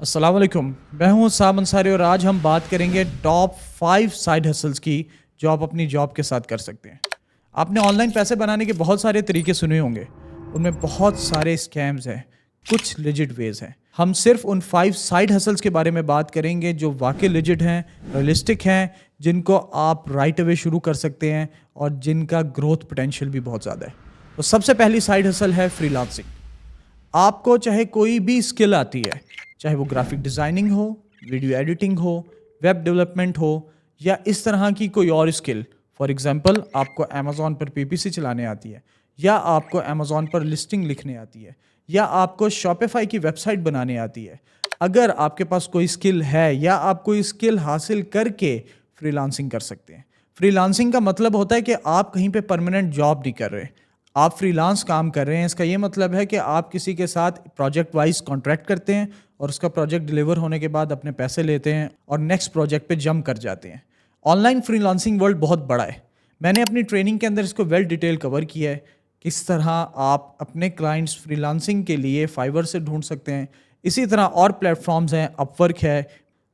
अस्सलाम वालेकुम, मैं हूं साम अंसारी और आज हम बात करेंगे टॉप 5 साइड हसल्स की जो आप अपनी जॉब के साथ कर सकते हैं। आपने ऑनलाइन पैसे बनाने के बहुत सारे तरीके सुने होंगे, उनमें बहुत सारे स्कैम्स हैं, कुछ लेजिट वेज हैं। हम सिर्फ उन 5 साइड हसल्स के बारे में बात करेंगे जो वाकई लेजिट हैं, रियलिस्टिक हैं, जिनको आप राइट अवे शुरू कर सकते हैं और जिनका ग्रोथ पोटेंशियल भी बहुत ज़्यादा है। तो सबसे पहली साइड हसल है फ्रीलांसिंग। आपको चाहे कोई भी स्किल आती है, चाहे वो ग्राफिक डिज़ाइनिंग हो, वीडियो एडिटिंग हो, वेब डेवलपमेंट हो या इस तरह की कोई और स्किल। फॉर एग्जांपल आपको अमेज़ॉन पर पीपीसी चलाने आती है, या आपको अमेज़ॉन पर लिस्टिंग लिखने आती है, या आपको शॉपिफाई की वेबसाइट बनाने आती है। अगर आपके पास कोई स्किल है या आप कोई स्किल हासिल करके फ्रीलांसिंग कर सकते हैं। फ्रीलांसिंग का मतलब होता है कि आप कहीं पे परमानेंट जॉब नहीं कर रहे, आप फ्रीलांस काम कर रहे हैं। इसका ये मतलब है कि आप किसी के साथ प्रोजेक्ट वाइज कॉन्ट्रैक्ट करते हैं और उसका प्रोजेक्ट डिलीवर होने के बाद अपने पैसे लेते हैं और नेक्स्ट प्रोजेक्ट पे जंप कर जाते हैं। ऑनलाइन फ्रीलांसिंग वर्ल्ड बहुत बड़ा है। मैंने अपनी ट्रेनिंग के अंदर इसको वेल डिटेल कवर किया है, किस तरह आप अपने क्लाइंट्स फ्रीलांसिंग के लिए फाइवर से ढूंढ सकते हैं। इसी तरह और प्लेटफॉर्म्स हैं, अपवर्क है,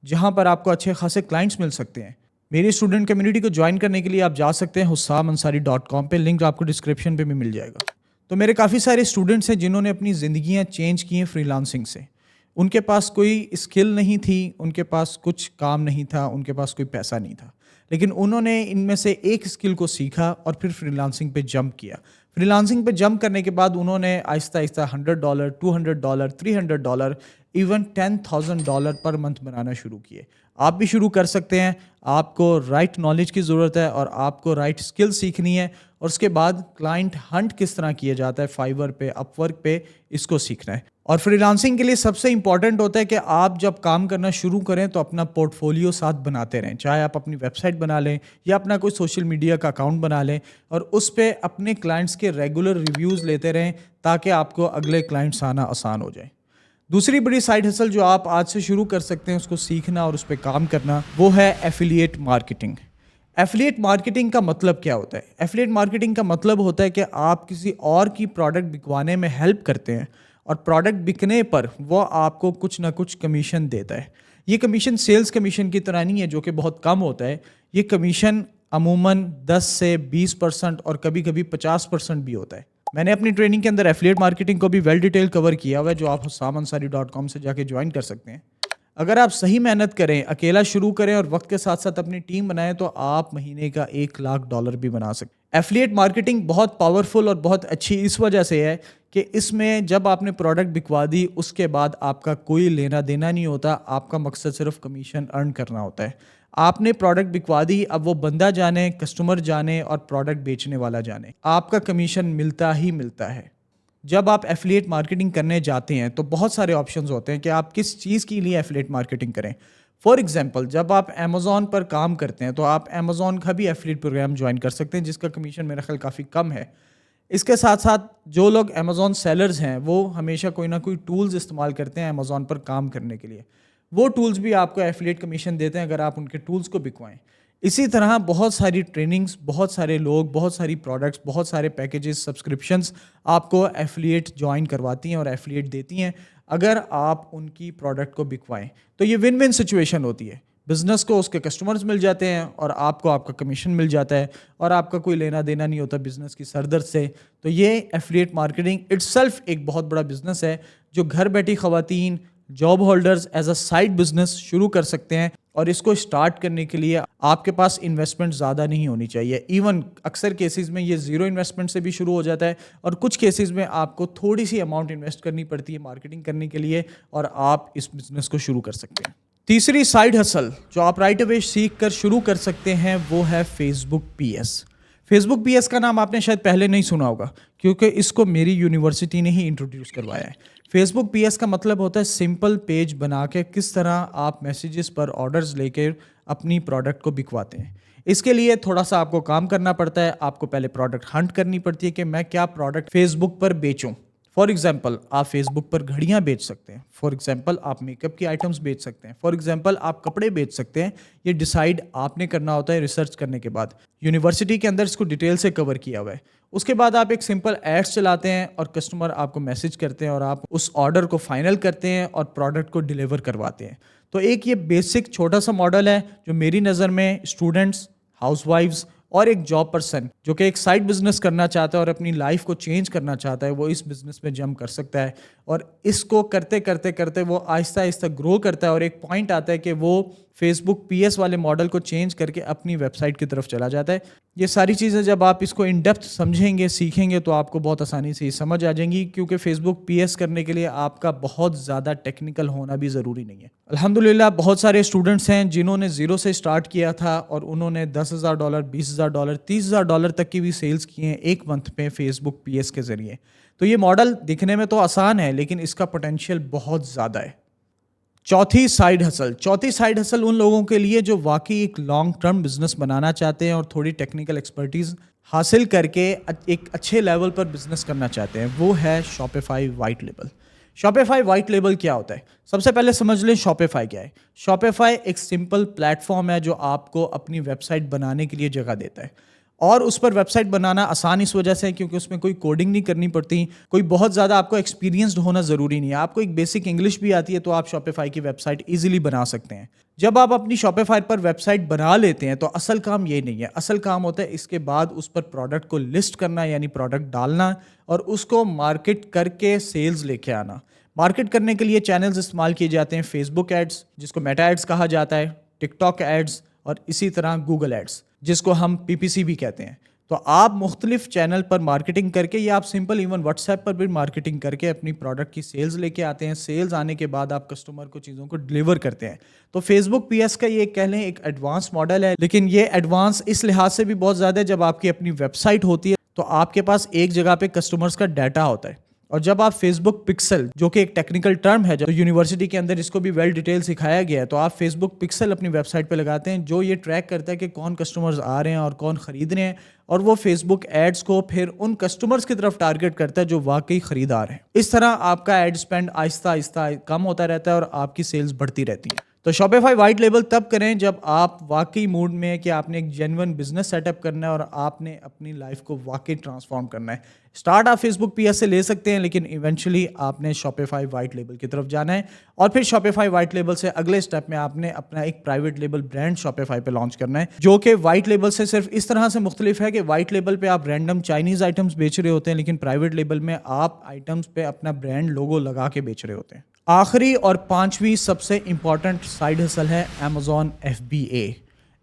जहाँ पर आपको अच्छे खासे क्लाइंट्स मिल सकते हैं। मेरी स्टूडेंट कम्युनिटी को ज्वाइन करने के लिए आप जा सकते हैं hussamansari.com पे, लिंक आपको डिस्क्रिप्शन पे भी मिल जाएगा। तो मेरे काफ़ी सारे स्टूडेंट्स हैं जिन्होंने अपनी ज़िंदगियाँ चेंज की हैं फ्रीलांसिंग से। उनके पास कोई स्किल नहीं थी, उनके पास कुछ काम नहीं था, उनके पास कोई पैसा नहीं था, लेकिन उन्होंने इनमें से एक स्किल को सीखा और फिर फ्रीलांसिंग पे जंप किया। फ्रीलांसिंग पे जंप करने के बाद उन्होंने Aahista Aahista $100, $200, $300, even $10,000 per month बनाना शुरू किए। आप भी शुरू कर सकते हैं। आपको राइट नॉलेज की ज़रूरत है और आपको राइट स्किल सीखनी है, और उसके बाद क्लाइंट हंट किस तरह किया जाता है फाइवर पे, अपवर्क पे, इसको सीखना है। और फ्रीलांसिंग के लिए सबसे इंपॉर्टेंट होता है कि आप जब काम करना शुरू करें तो अपना पोर्टफोलियो साथ बनाते रहें। चाहे आप अपनी वेबसाइट बना लें या अपना कोई सोशल मीडिया का अकाउंट बना लें और उस पर अपने क्लाइंट्स के रेगुलर रिव्यूज़ लेते रहें, ताकि आपको अगले क्लाइंट्स आना आसान हो जाए। दूसरी बड़ी साइड हसल जो आप आज से शुरू कर सकते हैं उसको सीखना और उस पर काम करना, वो है एफिलिएट मार्केटिंग। एफिलिएट मार्केटिंग का मतलब क्या होता है? एफिलिएट मार्केटिंग का मतलब होता है कि आप किसी और की प्रोडक्ट बिकवाने में हेल्प करते हैं और प्रोडक्ट बिकने पर वो आपको कुछ ना कुछ कमीशन देता है। ये कमीशन सेल्स कमीशन की तरह नहीं है जो कि बहुत कम होता है। ये कमीशन अमूमन 10 से 20% और कभी कभी 50% भी होता है। मैंने अपनी ट्रेनिंग के अंदर एफिलिएट मार्केटिंग को भी वेल डिटेल कवर किया हुआ है, जो आप hussamansari.com से जाके ज्वाइन कर सकते हैं। अगर आप सही मेहनत करें, अकेला शुरू करें और वक्त के साथ साथ अपनी टीम बनाएं, तो आप महीने का $1,00,000 भी बना सकते हैं। एफिलिएट मार्केटिंग बहुत पावरफुल और बहुत अच्छी इस वजह से है कि इसमें जब आपने प्रोडक्ट बिकवा दी उसके बाद आपका कोई लेना देना नहीं होता। आपका मकसद सिर्फ कमीशन अर्न करना होता है। आपने प्रोडक्ट बिकवा दी, अब वो बंदा जाने, कस्टमर जाने और प्रोडक्ट बेचने वाला जाने, आपका कमीशन मिलता ही मिलता है। जब आप एफिलिएट मार्केटिंग करने जाते हैं तो बहुत सारे ऑप्शंस होते हैं कि आप किस चीज़ के लिए एफिलिएट मार्केटिंग करें। फॉर एग्जांपल, जब आप अमेज़ॉन पर काम करते हैं तो आप अमेज़ॉन का भी एफिलिएट प्रोग्राम ज्वाइन कर सकते हैं, जिसका कमीशन मेरा ख्याल काफ़ी कम है। इसके साथ साथ जो लोग अमेज़ॉन सेलर्स हैं वो हमेशा कोई ना कोई टूल्स इस्तेमाल करते हैं अमेज़ॉन पर काम करने के लिए। वो टूल्स भी आपको एफिलिएट कमीशन देते हैं अगर आप उनके टूल्स को बिकवाएं। इसी तरह बहुत सारी ट्रेनिंग्स, बहुत सारे लोग, बहुत सारी प्रोडक्ट्स, बहुत सारे पैकेजेस, सब्सक्रिप्शंस आपको एफिलिएट ज्वाइन करवाती हैं और एफिलिएट देती हैं अगर आप उनकी प्रोडक्ट को बिकवाएं। तो ये विन विन सिचुएशन होती है। बिजनेस को उसके कस्टमर्स मिल जाते हैं और आपको आपका कमीशन मिल जाता है और आपका कोई लेना देना नहीं होता बिजनेस की सरदर्द से। तो ये एफिलिएट मार्केटिंग इटसेल्फ एक बहुत बड़ा बिजनेस है जो घर बैठी खवातीन, job holders as a side business शुरू कर सकते हैं। और इसको स्टार्ट करने के लिए आपके पास इन्वेस्टमेंट ज़्यादा नहीं होनी चाहिए। इवन अक्सर केसेस में ये ज़ीरो इन्वेस्टमेंट से भी शुरू हो जाता है और कुछ केसेस में आपको थोड़ी सी अमाउंट इन्वेस्ट करनी पड़ती है मार्केटिंग करने के लिए, और आप इस बिज़नेस को शुरू कर सकते हैं। तीसरी साइड हसल जो आप राइट अवे सीख कर शुरू कर सकते हैं वो है फेसबुक पीएस। फेसबुक पीएस का नाम आपने शायद पहले नहीं सुना होगा, क्योंकि इसको मेरी यूनिवर्सिटी ने ही इंट्रोड्यूस करवाया है। फेसबुक पीएस का मतलब होता है सिंपल पेज बना के किस तरह आप मैसेजेस पर ऑर्डर्स लेकर अपनी प्रोडक्ट को बिकवाते हैं। इसके लिए थोड़ा सा आपको काम करना पड़ता है। आपको पहले प्रोडक्ट हंट करनी पड़ती है कि मैं क्या प्रोडक्ट फेसबुक पर बेचूं। फॉर एग्जाम्पल आप फेसबुक पर घड़ियाँ बेच सकते हैं, फॉर एग्जाम्पल आप मेकअप की आइटम्स बेच सकते हैं, फॉर एग्जाम्पल आप कपड़े बेच सकते हैं। ये डिसाइड आपने करना होता है रिसर्च करने के बाद। यूनिवर्सिटी के अंदर इसको डिटेल से कवर किया हुआ है। उसके बाद आप एक सिंपल एड्स चलाते हैं और कस्टमर आपको मैसेज करते हैं और आप उस ऑर्डर को फाइनल करते हैं और प्रोडक्ट को डिलीवर करवाते हैं। तो एक ये बेसिक छोटा सा मॉडल है जो मेरी नज़र में स्टूडेंट्स, हाउसवाइफ्स और एक जॉब पर्सन जो कि एक साइड बिजनेस करना चाहता है और अपनी लाइफ को चेंज करना चाहता है, वो इस बिजनेस में जंप कर सकता है। और इसको करते करते करते वो आहिस्ता आहिस्ता ग्रो करता है और एक पॉइंट आता है कि वो फेसबुक पीएस वाले मॉडल को चेंज करके अपनी वेबसाइट की तरफ चला जाता है। ये सारी चीज़ें जब आप इसको इन डेप्थ समझेंगे, सीखेंगे, तो आपको बहुत आसानी से समझ आ जाएंगी, क्योंकि फेसबुक पीएस करने के लिए आपका बहुत ज़्यादा टेक्निकल होना भी ज़रूरी नहीं है। अल्हम्दुलिल्लाह बहुत सारे स्टूडेंट्स हैं जिन्होंने ज़ीरो से स्टार्ट किया था और उन्होंने $10,000, $20,000, $30,000 तक की भी सेल्स की हैं एक मंथ पे फेसबुक पीएस के ज़रिए। तो ये मॉडल दिखने में तो आसान है, लेकिन इसका पोटेंशियल बहुत ज़्यादा है। चौथी साइड हसल उन लोगों के लिए जो वाकई एक लॉन्ग टर्म बिजनेस बनाना चाहते हैं और थोड़ी टेक्निकल एक्सपर्टीज़ हासिल करके एक अच्छे लेवल पर बिजनेस करना चाहते हैं। वो है Shopify white label. Shopify white label क्या होता है? सबसे पहले समझ लें शॉपिफाई क्या है। शॉपिफाई एक सिंपल प्लेटफॉर्म है जो आपको अपनी वेबसाइट बनाने के लिए जगह देता है, और उस पर वेबसाइट बनाना आसान इस वजह से है क्योंकि उसमें कोई कोडिंग नहीं करनी पड़ती, कोई बहुत ज़्यादा आपको एक्सपीरियंस्ड होना ज़रूरी नहीं है। आपको एक बेसिक इंग्लिश भी आती है तो आप शॉपिफाई की वेबसाइट ईजिली बना सकते हैं। जब आप अपनी शॉपिफाई पर वेबसाइट बना लेते हैं तो असल काम ये नहीं है। असल काम होता है इसके बाद उस पर प्रोडक्ट को लिस्ट करना, यानी प्रोडक्ट डालना और उसको मार्केट करके सेल्स लेके आना। मार्केट करने के लिए चैनल्स इस्तेमाल किए जाते हैं, फेसबुक एड्स जिसको मेटा एड्स कहा जाता है, टिकटॉक एड्स और इसी तरह गूगल एड्स जिसको हम पीपीसी भी कहते हैं। तो आप मुख्तलिफ चैनल पर मार्केटिंग करके या आप सिंपल इवन व्हाट्सएप पर भी मार्केटिंग करके अपनी प्रोडक्ट की सेल्स लेके आते हैं। सेल्स आने के बाद आप कस्टमर को चीज़ों को डिलीवर करते हैं। तो फेसबुक पीएस का ये कह लें एक एडवांस मॉडल है, लेकिन ये एडवांस इस लिहाज से भी बहुत ज़्यादा है जब आपकी अपनी वेबसाइट होती है तो आपके पास एक जगह पे कस्टमर्स का डाटा होता है। और जब आप फेसबुक पिक्सल, जो कि एक टेक्निकल टर्म है, जो यूनिवर्सिटी के अंदर इसको भी वेल डिटेल सिखाया गया है, तो आप फेसबुक पिक्सल अपनी वेबसाइट पे लगाते हैं जो ये ट्रैक करता है कि कौन कस्टमर्स आ रहे हैं और कौन ख़रीद रहे हैं, और वो फेसबुक एड्स को फिर उन कस्टमर्स की तरफ टारगेट करता है जो वाकई ख़रीदार हैं। इस तरह आपका एड स्पेंड आहिस्ता आहिस्ता कम होता रहता है और आपकी सेल्स बढ़ती रहती है। तो शॉपिफाई वाइट लेबल तब करें जब आप वाकई मूड में है कि आपने एक जेन्युइन बिजनेस सेटअप करना है और आपने अपनी लाइफ को वाकई ट्रांसफॉर्म करना है। स्टार्ट आप फेसबुक पीएस से ले सकते हैं, लेकिन इवेंचुअली आपने शॉपिफाई वाइट लेबल की तरफ जाना है और फिर शॉपिफाई वाइट लेबल से अगले स्टेप में आपने अपना एक प्राइवेट लेबल ब्रांड शॉपिफाई पे लॉन्च करना है, जो कि वाइट लेबल से सिर्फ इस तरह से मुख्तलिफ है कि वाइट लेबल पे आप रैंडम चाइनीज़ आइटम्स बेच रहे होते हैं, लेकिन प्राइवेट लेबल में आप आइटम्स पे अपना ब्रांड लोगो लगा के बेच रहे होते हैं। आखिरी और पांचवी सबसे इंपॉर्टेंट साइड हसल है अमेज़ॉन FBA।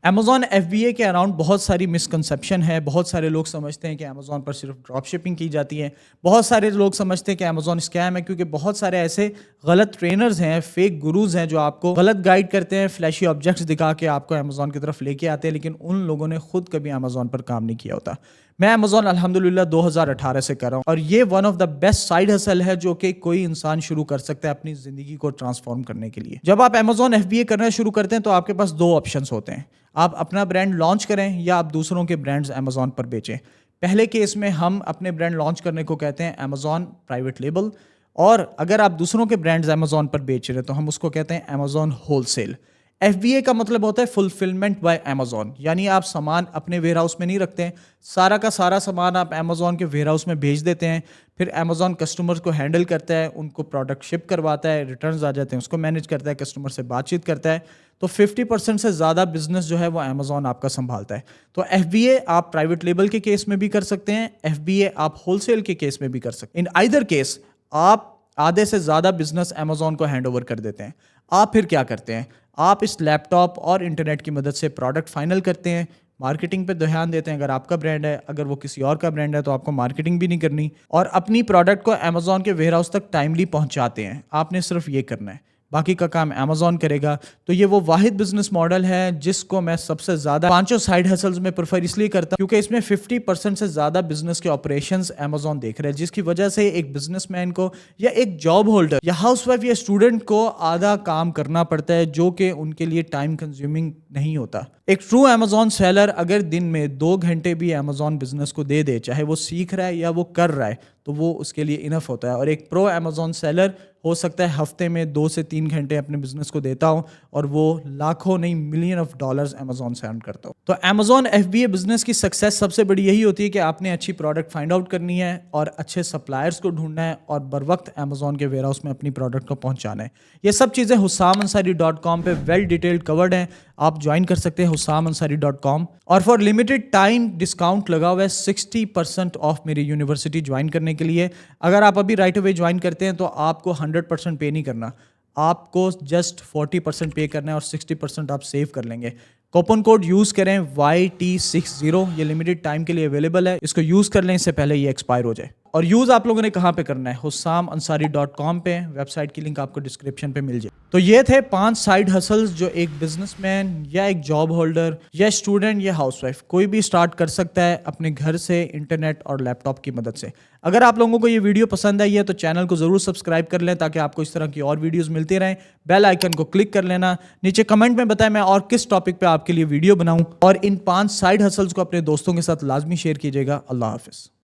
अमेज़ॉन FBA के अराउंड बहुत सारी मिसकंसेप्शन है। बहुत सारे लोग समझते हैं कि अमेज़ॉन पर सिर्फ ड्रॉप शिपिंग की जाती है। बहुत सारे लोग समझते हैं कि अमेज़ॉन स्कैम है, क्योंकि बहुत सारे ऐसे गलत ट्रेनर्स हैं, फेक गुरुज हैं जो आपको गलत गाइड करते हैं, फ्लैशी ऑब्जेक्ट्स दिखा के आपको अमेज़ॉन की तरफ लेके आते हैं, लेकिन उन लोगों ने खुद कभी अमेज़ॉन पर काम नहीं किया होता। मैं अमेज़ॉन अल्हम्दुलिल्लाह 2018 से कर रहा हूँ और ये one of the best side hustle है जो कि कोई इंसान शुरू कर सकता है अपनी ज़िंदगी को ट्रांसफॉर्म करने के लिए। जब आप अमेज़ॉन FBA करना शुरू करते हैं तो आपके पास दो ऑप्शंस होते हैं। आप अपना ब्रांड लॉन्च करें या आप दूसरों के ब्रांड्स अमेज़ॉन पर बेचें। पहले केस में हम अपने ब्रांड लॉन्च करने को कहते हैं अमेज़ॉन प्राइवेट लेबल, और अगर आप दूसरों के ब्रांड्स अमेज़ॉन पर बेच रहे हैं तो हम उसको कहते हैं अमेज़ॉन होलसेल। FBA का मतलब होता है फुलफिलमेंट बाय अमेज़ॉन, यानी आप सामान अपने वेयर हाउस में नहीं रखते हैं, सारा का सारा सामान आप अमेज़ॉन के वेयर हाउस में भेज देते हैं, फिर अमेज़ॉन कस्टमर्स को हैंडल करता है, उनको प्रोडक्ट शिप करवाता है, रिटर्न्स आ जाते हैं उसको मैनेज करता है, कस्टमर से बातचीत करता है। तो 50% से ज़्यादा बिजनेस जो है वो अमेज़ॉन आपका संभालता है। तो FBA आप प्राइवेट लेबल के केस में भी कर सकते हैं, FBA आप होलसेल के केस में भी कर सकते हैं। इन आइदर केस आप आधे से ज़्यादा बिजनेस अमेज़ॉन को हैंड ओवर कर देते हैं। आप फिर क्या करते हैं? आप इस लैपटॉप और इंटरनेट की मदद से प्रोडक्ट फाइनल करते हैं, मार्केटिंग पे ध्यान देते हैं। अगर आपका ब्रांड है, अगर वो किसी और का ब्रांड है तो आपको मार्केटिंग भी नहीं करनी, और अपनी प्रोडक्ट को अमेज़ॉन के वेयर हाउस तक टाइमली पहुंचाते हैं। आपने सिर्फ ये करना है, बाकी का काम अमेज़ॉन करेगा। तो ये वो वाहिद बिजनेस मॉडल है जिसको मैं सबसे ज़्यादा पांचों साइड हसल्स में प्रेफर इसलिए करता हूँ क्योंकि इसमें 50% से ज़्यादा बिजनेस के ऑपरेशंस अमेज़ॉन देख रहे हैं, जिसकी वजह से एक बिजनेसमैन को या एक जॉब होल्डर या हाउसवाइफ या स्टूडेंट को आधा काम करना पड़ता है जो कि उनके लिए टाइम कंज्यूमिंग नहीं होता। एक ट्रू अमेज़ॉन सेलर अगर दिन में 2 घंटे भी अमेज़ॉन बिजनेस को दे दे, चाहे वो सीख रहा है या वो कर रहा है, तो تو وہ اس کے لیے انف ہوتا ہے. اور ایک پرو امیزون سیلر ہو سکتا ہے ہفتے میں 2 سے 3 گھنٹے اپنے بزنس کو دیتا ہوں اور وہ لاکھوں نہیں ملین آف ڈالرز امیزون سے ارن کرتا ہوں. تو امیزون FBA بزنس کی سکسیس سب سے بڑی یہی ہوتی ہے کہ آپ نے اچھی پروڈکٹ فائنڈ آؤٹ کرنی ہے اور اچھے سپلائرز کو ڈھونڈنا ہے اور بر وقت امیزون کے ویئر ہاؤس میں اپنی پروڈکٹ کو پہنچانا ہے. یہ سب چیزیں husamansaari.com پہ ویل ڈیٹیلڈ کورڈ ہیں. آپ جوائن کر سکتے ہیں husamansaari.com. اور فار لمیٹڈ ٹائم ڈسکاؤنٹ لگا ہوا ہے 60% آف میری یونیورسٹی جوائن کرنے کے لیے. اگر آپ ابھی رائٹ اوے جوائن کرتے ہیں تو آپ کو 100% پے نہیں کرنا, آپ کو جسٹ 40% پے کرنا ہے اور 60% آپ سیو کر لیں گے. کوپن کوڈ یوز کریں YT60, یہ لمیٹڈ ٹائم کے لیے اویلیبل ہے. اس کو یوز کر لیں اس سے پہلے یہ ایکسپائر ہو جائے. اور یوز آپ لوگوں نے کہاں پہ کرنا ہے؟ husamansaari.com پہ. ویب سائٹ کی لنک آپ کو ڈسکرپشن پہ مل جائے. تو یہ تھے 5 سائیڈ ہسلز جو ایک بزنس مین یا ایک جاب ہولڈر یا اسٹوڈنٹ یا ہاؤس وائف کوئی بھی اسٹارٹ کر سکتا ہے اپنے گھر سے انٹرنیٹ اور لیپ ٹاپ کی مدد سے. اگر آپ لوگوں کو یہ ویڈیو پسند آئی ہے تو چینل کو ضرور سبسکرائب کر لیں تاکہ آپ کو اس طرح کی اور ویڈیوز ملتی رہیں. بیل آئیکن کو کلک کر لینا. نیچے کمنٹ میں بتائیں میں اور کس ٹاپک پہ آپ کے لیے ویڈیو بناؤں. اور ان 5 سائیڈ ہسلز کو اپنے دوستوں کے ساتھ لازمی شیئر کیجیے گا. اللہ حافظ.